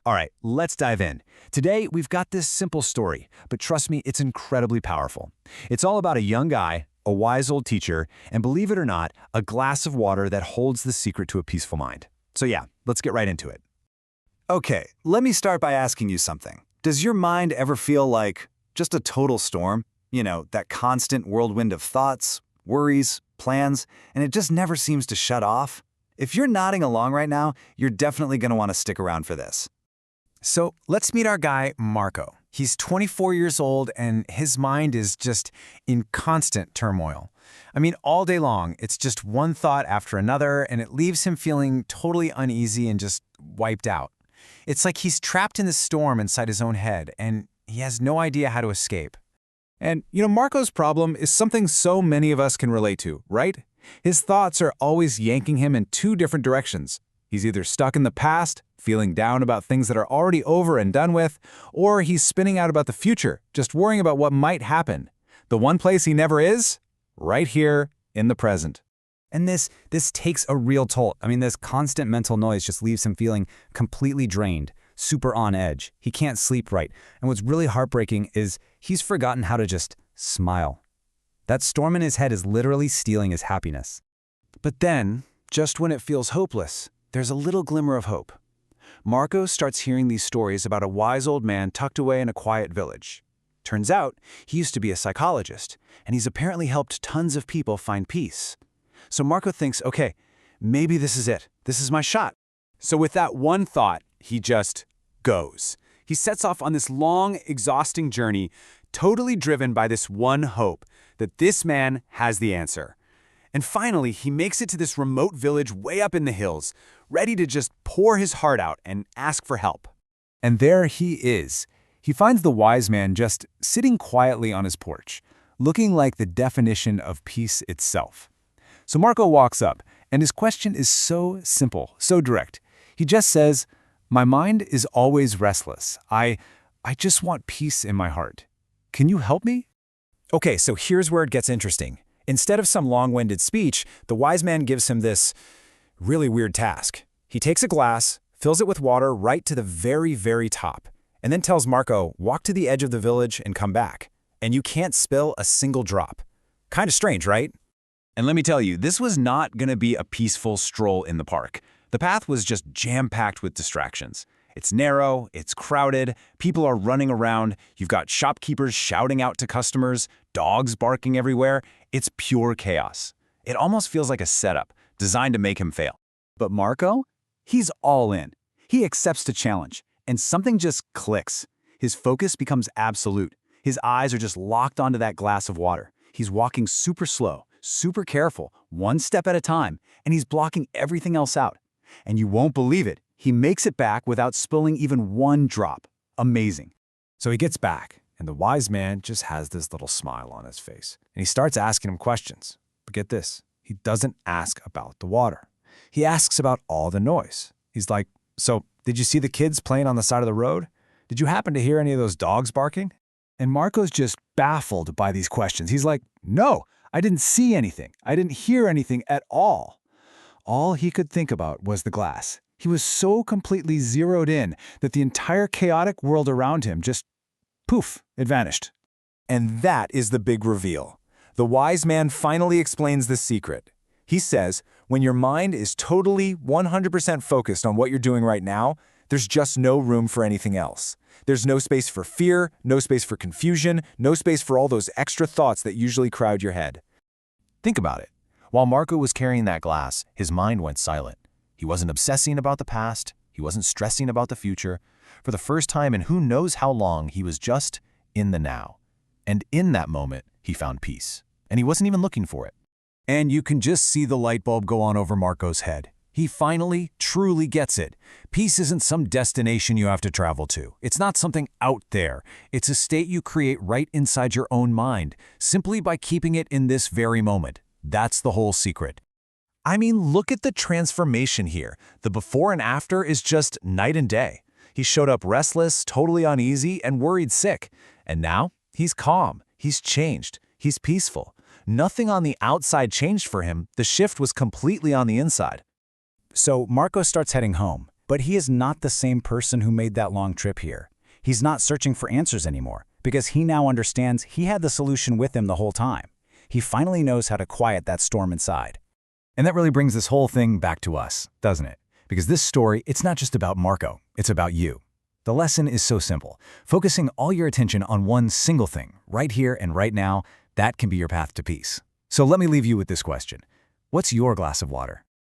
All right, let's dive in. Today, we've got this simple story, but trust me, it's incredibly powerful. It's all about a young guy, a wise old teacher, and believe it or not, a glass of water that holds the secret to a peaceful mind. So yeah, let's get right into it. Okay, let me start by asking you something. Does your mind ever feel like just a total storm? You know, that constant whirlwind of thoughts, worries, plans, and it just never seems to shut off? If you're nodding along right now, you're definitely going to want to stick around for this. So let's meet our guy, Marco. He's 24 years old and his mind is just in constant turmoil. I mean, all day long, it's just one thought after another and it leaves him feeling totally uneasy and just wiped out. It's like he's trapped in this storm inside his own head and he has no idea how to escape. And, Marco's problem is something so many of us can relate to, right? His thoughts are always yanking him in two different directions. He's either stuck in the past, feeling down about things that are already over and done with, or he's spinning out about the future, just worrying about what might happen. The one place he never is? Right here in the present. And this takes a real toll. I mean, this constant mental noise just leaves him feeling completely drained, super on edge. He can't sleep right. And what's really heartbreaking is he's forgotten how to just smile. That storm in his head is literally stealing his happiness. But then, just when it feels hopeless, there's a little glimmer of hope. Marco starts hearing these stories about a wise old man tucked away in a quiet village. Turns out, he used to be a psychologist, and he's apparently helped tons of people find peace. So Marco thinks, okay, maybe this is it. This is my shot. So with that one thought, he just goes. He sets off on this long, exhausting journey, totally driven by this one hope, that this man has the answer. And finally, he makes it to this remote village way up in the hills, ready to just pour his heart out and ask for help. And there he is. He finds the wise man just sitting quietly on his porch, looking like the definition of peace itself. So Marco walks up, and his question is so simple, so direct. He just says, "My mind is always restless. I just want peace in my heart. Can you help me?" Okay, so here's where it gets interesting. Instead of some long-winded speech, the wise man gives him this really weird task. He takes a glass, fills it with water right to the very, very top, and then tells Marco, walk to the edge of the village and come back. And you can't spill a single drop. Kind of strange, right? And let me tell you, this was not going to be a peaceful stroll in the park. The path was just jam-packed with distractions. It's narrow, it's crowded, people are running around, you've got shopkeepers shouting out to customers, dogs barking everywhere. It's pure chaos. It almost feels like a setup, designed to make him fail. But Marco? He's all in. He accepts the challenge, and something just clicks. His focus becomes absolute. His eyes are just locked onto that glass of water. He's walking super slow, super careful, one step at a time, and he's blocking everything else out. And you won't believe it. He makes it back without spilling even one drop. Amazing. So he gets back, and the wise man just has this little smile on his face. And he starts asking him questions. But get this, he doesn't ask about the water. He asks about all the noise. He's like, "So, did you see the kids playing on the side of the road? Did you happen to hear any of those dogs barking?" And Marco's just baffled by these questions. He's like, "No, I didn't see anything. I didn't hear anything at all." All he could think about was the glass. He was so completely zeroed in that the entire chaotic world around him just, poof, it vanished. And that is the big reveal. The wise man finally explains the secret. He says, when your mind is totally 100% focused on what you're doing right now, there's just no room for anything else. There's no space for fear, no space for confusion, no space for all those extra thoughts that usually crowd your head. Think about it. While Marco was carrying that glass, his mind went silent. He wasn't obsessing about the past. He wasn't stressing about the future. For the first time in who knows how long, he was just in the now. And in that moment, he found peace. And he wasn't even looking for it. And you can just see the light bulb go on over Marco's head. He finally, truly gets it. Peace isn't some destination you have to travel to. It's not something out there. It's a state you create right inside your own mind, simply by keeping it in this very moment. That's the whole secret. I mean, look at the transformation here. The before and after is just night and day. He showed up restless, totally uneasy, and worried sick. And now, he's calm, he's changed, he's peaceful. Nothing on the outside changed for him. The shift was completely on the inside. So Marco starts heading home. But he is not the same person who made that long trip here. He's not searching for answers anymore, because he now understands he had the solution with him the whole time. He finally knows how to quiet that storm inside. And that really brings this whole thing back to us, doesn't it? Because this story, it's not just about Marco, it's about you. The lesson is so simple. Focusing all your attention on one single thing, right here and right now, that can be your path to peace. So let me leave you with this question. What's your glass of water?